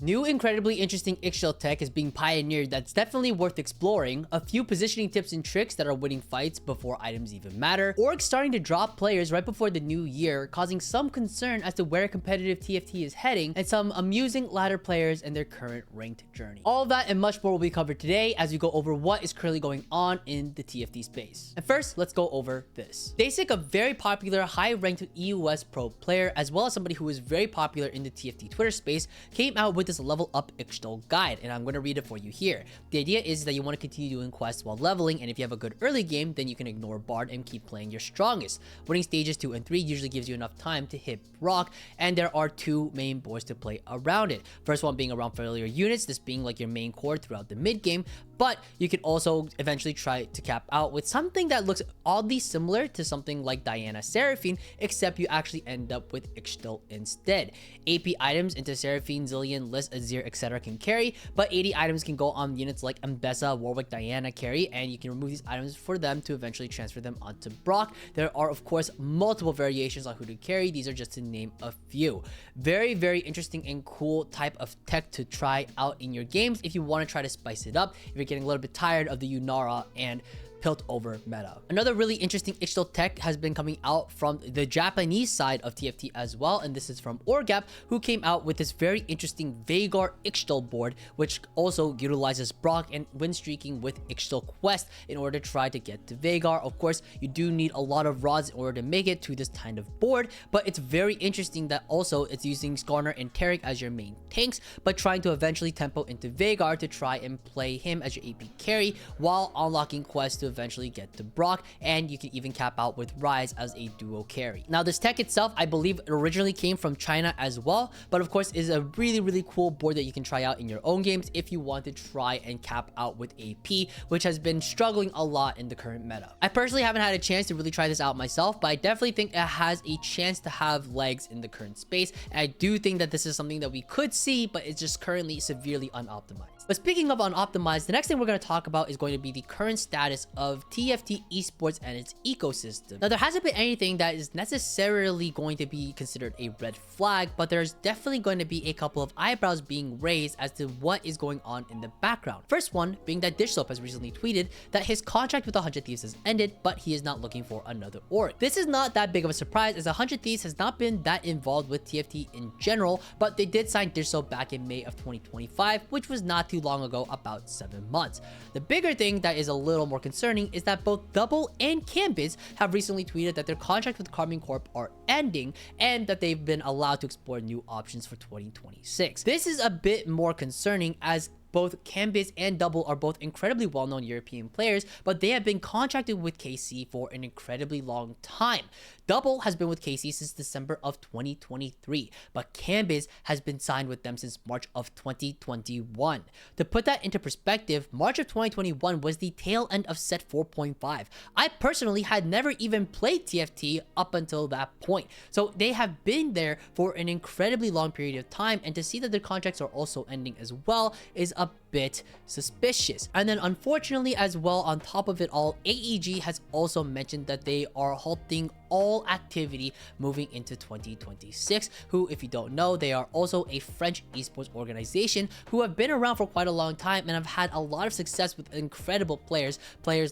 New incredibly interesting Ixtal tech is being pioneered that's definitely worth exploring, a few positioning tips and tricks that are winning fights before items even matter, orgs starting to drop players right before the new year, causing some concern as to where competitive TFT is heading, and some amusing ladder players and their current ranked journey. All of that and much more will be covered today as we go over what is currently going on in the TFT space. And first, let's go over this. Basic, a very popular high-ranked EUS pro player, as well as somebody who is very popular in the TFT Twitter space, came out with this level up Ixtal guide, and I'm going to read it for you here. The idea is that you want to continue doing quests while leveling, and if you have a good early game, then you can ignore Bard and keep playing your strongest. Winning stages 2 and 3 usually gives you enough time to hit Brock, and there are two main boards to play around it. First one being around familiar units, this being like your main core throughout the mid game, but you can also eventually try to cap out with something that looks oddly similar to something like Diana Seraphine, except you actually end up with Ixtal instead. AP items into Seraphine, Zillion, Liz, Azir, etc. can carry, but 80 items can go on units like Mbessa, Warwick, Diana carry, and you can remove these items for them to eventually transfer them onto Brock. There are, of course, multiple variations on who to carry. These are just to name a few. Very, very interesting and cool type of tech to try out in your games if you want to try to spice it up, if you're getting a little bit tired of the Yunara and Piltover meta. Another really interesting Ixtal tech has been coming out from the Japanese side of TFT as well, and this is from Orgap, who came out with this very interesting Veigar Ixtal board, which also utilizes Brock and win streaking with Ixtal quest in order to try to get to Veigar. Of course, you do need a lot of rods in order to make it to this kind of board, but it's very interesting that also it's using Skarner and Taric as your main tanks, but trying to eventually tempo into Veigar to try and play him as your AP carry while unlocking quests to eventually get to Brock, and you can even cap out with Ryze as a duo carry. Now, this tech itself, I believe it originally came from China as well, but of course is a really, really cool board that you can try out in your own games if you want to try and cap out with AP, which has been struggling a lot in the current meta. I personally haven't had a chance to really try this out myself, but I definitely think it has a chance to have legs in the current space, and I do think that this is something that we could see, but it's just currently severely unoptimized. But speaking of unoptimized, the next thing we're going to talk about is going to be the current status of TFT esports and its ecosystem. Now, there hasn't been anything that is necessarily going to be considered a red flag, but there's definitely going to be a couple of eyebrows being raised as to what is going on in the background. First one being that Dishsoap has recently tweeted that his contract with 100 Thieves has ended, but he is not looking for another org. This is not that big of a surprise, as 100 Thieves has not been that involved with TFT in general, but they did sign Dishsoap back in May of 2025, which was not too long ago, about 7 months. The bigger thing that is a little more concerning is that both Double and Cambiz have recently tweeted that their contract with Carmine Corp are ending and that they've been allowed to explore new options for 2026. This is a bit more concerning as both Cambiz and Double are both incredibly well-known European players, but they have been contracted with KC for an incredibly long time. Double has been with KC since December of 2023, but Cambiz has been signed with them since March of 2021. To put that into perspective, March of 2021 was the tail end of set 4.5. I personally had never even played TFT up until that point, so they have been there for an incredibly long period of time, and to see that their contracts are also ending as well is a bit suspicious. And then unfortunately as well, on top of it all, AEG has also mentioned that they are halting all activity moving into 2026, who, if you don't know, they are also a French esports organization who have been around for quite a long time and have had a lot of success with incredible players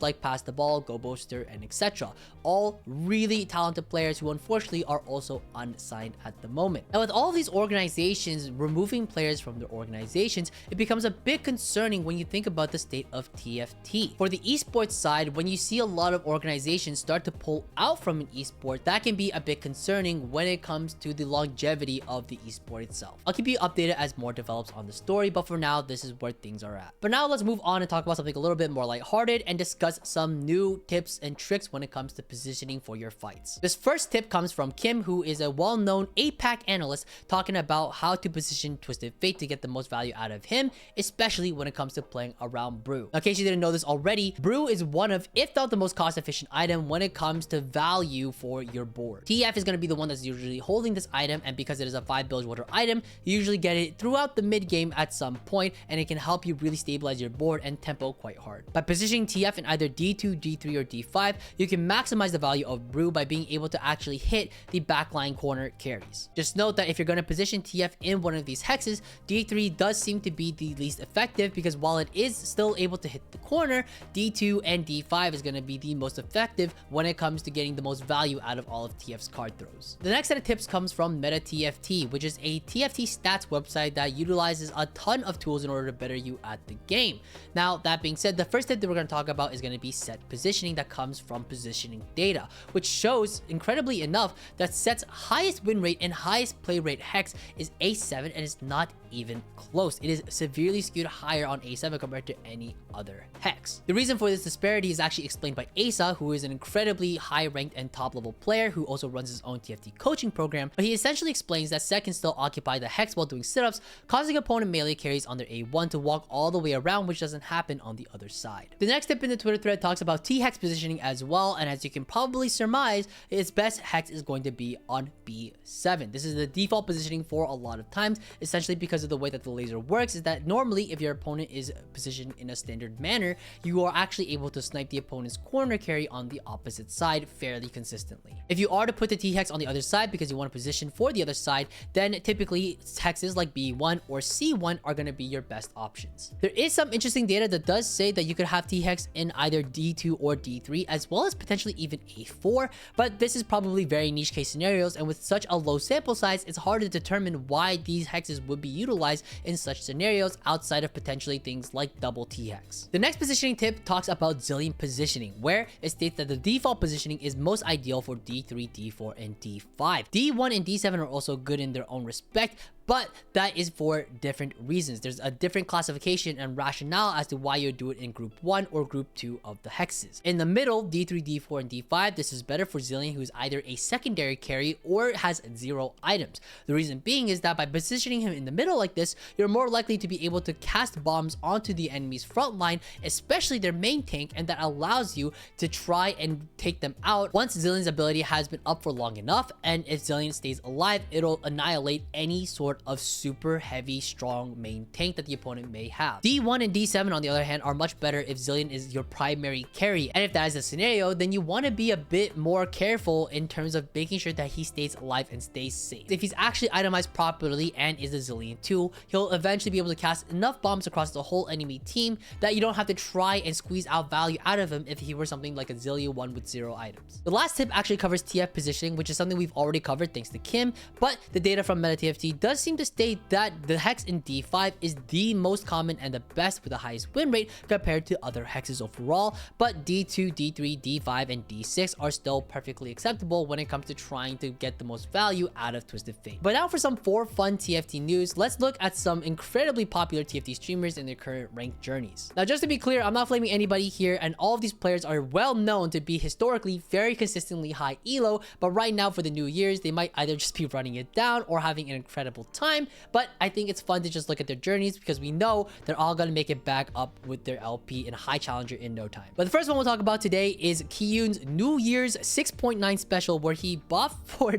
like Pass the Ball, Go Booster, and etc. All really talented players who unfortunately are also unsigned at the moment. And with all of these organizations removing players from their organizations, it becomes a bit concerning when you think about the state of TFT. For the esports side, when you see a lot of organizations start to pull out from an esport, that can be a bit concerning when it comes to the longevity of the esport itself. I'll keep you updated as more develops on the story, but for now, this is where things are at. But now let's move on and talk about something a little bit more lighthearted and discuss some new tips and tricks when it comes to positioning for your fights. This first tip comes from Kim, who is a well-known APAC analyst, talking about how to position Twisted Fate to get the most value out of him, especially when it comes to playing around Brew. Now, in case you didn't know this already, Brew is one of, if not the most cost-efficient item when it comes to value for your board. TF is going to be the one that's usually holding this item, and because it is a 5 Bilgewater item, you usually get it throughout the mid game at some point, and it can help you really stabilize your board and tempo quite hard. By positioning TF in either D2, D3, or D5, you can maximize the value of Brew by being able to actually hit the backline corner carries. Just note that if you're going to position TF in one of these hexes, D3 does seem to be the least effective, because while it is still able to hit the corner, D2 and D5 is going to be the most effective when it comes to getting the most value out of all of TF's card throws. The next set of tips comes from Meta TFT, which is a TFT stats website that utilizes a ton of tools in order to better you at the game. Now, that being said, the first tip that we're going to talk about is going to be set positioning that comes from positioning data, which shows, incredibly enough, that set's highest win rate and highest play rate hex is A7, and it's not even close. It is severely skewed higher on A7 compared to any other hex. The reason for this disparity is actually explained by Asa, who is an incredibly high ranked and top level player who also runs his own TFT coaching program, but he essentially explains that set can still occupy the hex while doing sit-ups, causing opponent melee carries on their A1 to walk all the way around, which doesn't happen on the other side. The next tip in the Twitter thread talks about T-hex positioning as well, and as you can probably surmise, its best hex is going to be on B7. This is the default positioning for a lot of times, essentially because of the way that the laser works is that normally if your opponent is positioned in a standard manner, you are actually able to snipe the opponent's corner carry on the opposite side fairly consistently. If you are to put the T-hex on the other side because you want to position for the other side, then typically hexes like B1 or C1 are going to be your best options. There is some interesting data that does say that you could have T-hex in either D2 or D3, as well as potentially even A4, but this is probably very niche case scenarios, and with such a low sample size, it's hard to determine why these hexes would be utilized in such scenarios outside of potentially things like double T-hex. The next positioning tip talks about Zillion positioning, where it states that the default positioning is most ideal for D3, D4, and D5. D1 and D7 are also good in their own respect, but that is for different reasons. There's a different classification and rationale as to why you do it in group 1 or group 2 of the hexes. In the middle, D3, D4, and D5, this is better for Zillion, who is either a secondary carry or has 0 items. The reason being is that by positioning him in the middle like this, you're more likely to be able to cast bombs onto the enemy's front line, especially their main tank, and that allows you to try and take them out once Zillion's ability has been up for long enough, and if Zillion stays alive, it'll annihilate any sort of super heavy, strong main tank that the opponent may have. D1 and D7, on the other hand, are much better if Zillion is your primary carry, and if that is the scenario, then you want to be a bit more careful in terms of making sure that he stays alive and stays safe. If he's actually itemized properly and is a Zillion 2, he'll eventually be able to cast enough bombs across the whole enemy team that you don't have to try and squeeze out value out of him if he were something like a Zillion 1 with 0 items. The last tip actually covers TF positioning, which is something we've already covered thanks to Kim, but the data from Meta TFT does seem to state that the hex in D5 is the most common and the best with the highest win rate compared to other hexes overall, but D2, D3, D5, and D6 are still perfectly acceptable when it comes to trying to get the most value out of Twisted Fate. But now for some fun TFT news, let's look at some incredibly popular TFT streamers and their current ranked journeys. Now, just to be clear, I'm not flaming anybody here, and all of these players are well known to be historically very consistently high elo, but right now for the new years, they might either just be running it down or having an incredible time, but I think it's fun to just look at their journeys because we know they're all going to make it back up with their LP in High Challenger in no time. But the first one we'll talk about today is Kiyun's New Year's 6.9 special, where he buffed for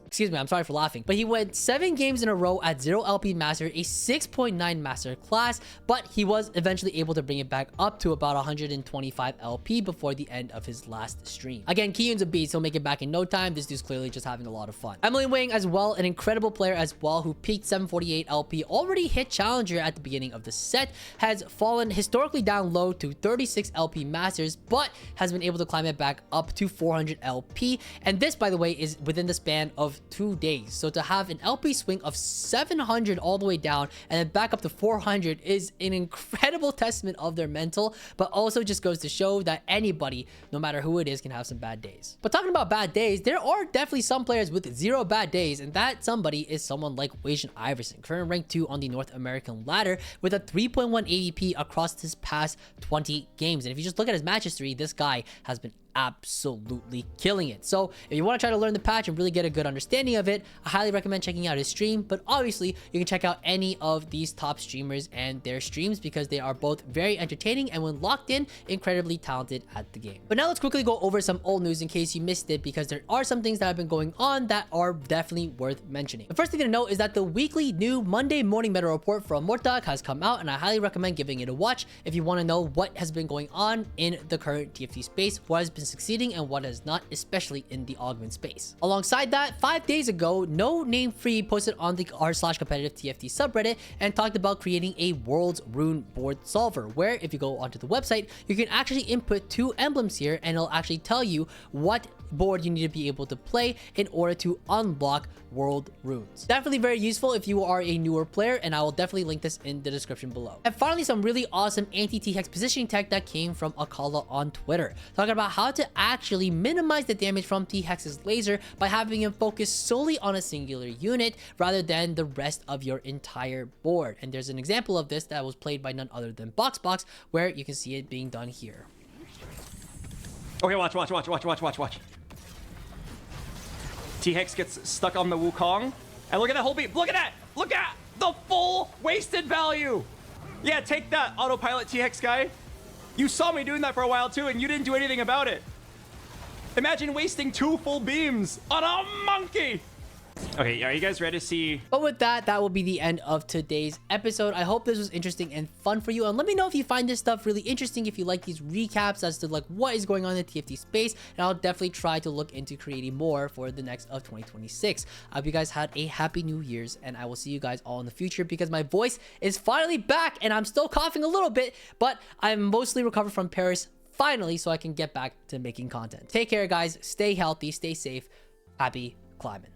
excuse me, I'm sorry for laughing, but he went 7 games in a row at 0 LP Master, a 6.9 Master class, but he was eventually able to bring it back up to about 125 LP before the end of his last stream. Again, Kiyun's a beast, he'll make it back in no time. This dude's clearly just having a lot of fun. Emily Wang as well, an incredible player as well, who peaked 748 LP, already hit Challenger at the beginning of the set, has fallen historically down low to 36 LP Masters, but has been able to climb it back up to 400 LP, and this, by the way, is within the span of 2 days. So to have an LP swing of 700 all the way down and then back up to 400 is an incredible testament of their mental, but also just goes to show that anybody, no matter who it is, can have some bad days. But talking about bad days, there are definitely some players with 0 bad days, and that somebody is someone like Wei Iverson, current rank 2 on the North American ladder with a 3.1 ADP across his past 20 games. And if you just look at his match history, this guy has been absolutely killing it. So if you want to try to learn the patch and really get a good understanding of it, I highly recommend checking out his stream. But obviously you can check out any of these top streamers and their streams because they are both very entertaining and when locked in, incredibly talented at the game. But now let's quickly go over some old news in case you missed it, because there are some things that have been going on that are definitely worth mentioning. The first thing to note is that the weekly new Monday morning meta report from Mortag has come out, and I highly recommend giving it a watch if you want to know what has been going on in the current TFT space, what has been succeeding and what has not, especially in the augment space. Alongside that, 5 days ago, No Name Free posted on the r/competitive TFT subreddit and talked about creating a world's rune board solver, where if you go onto the website, you can actually input 2 emblems here and it'll actually tell you what board you need to be able to play in order to unlock world runes. Definitely very useful if you are a newer player, and I will definitely link this in the description below. And finally, some really awesome anti-T-Hex positioning tech that came from Akala on Twitter, talking about how to actually minimize the damage from T-Hex's laser by having him focus solely on a singular unit rather than the rest of your entire board. And there's an example of this that was played by none other than BoxBox, where you can see it being done here. Okay, watch. T-Hex gets stuck on the Wukong. And look at that whole beat. Look at that. Look at the full wasted value. Yeah, take that, autopilot T-Hex guy. You saw me doing that for a while too, and you didn't do anything about it. Imagine wasting 2 full beams on a monkey. Okay, are you guys ready to see? But with that, that will be the end of today's episode. I hope this was interesting and fun for you. And let me know if you find this stuff really interesting, if you like these recaps as to like what is going on in the TFT space. And I'll definitely try to look into creating more for the next of 2026. I hope you guys had a happy New Year's, and I will see you guys all in the future because my voice is finally back and I'm still coughing a little bit, but I'm mostly recovered from Paris finally, so I can get back to making content. Take care, guys. Stay healthy, stay safe. Happy climbing.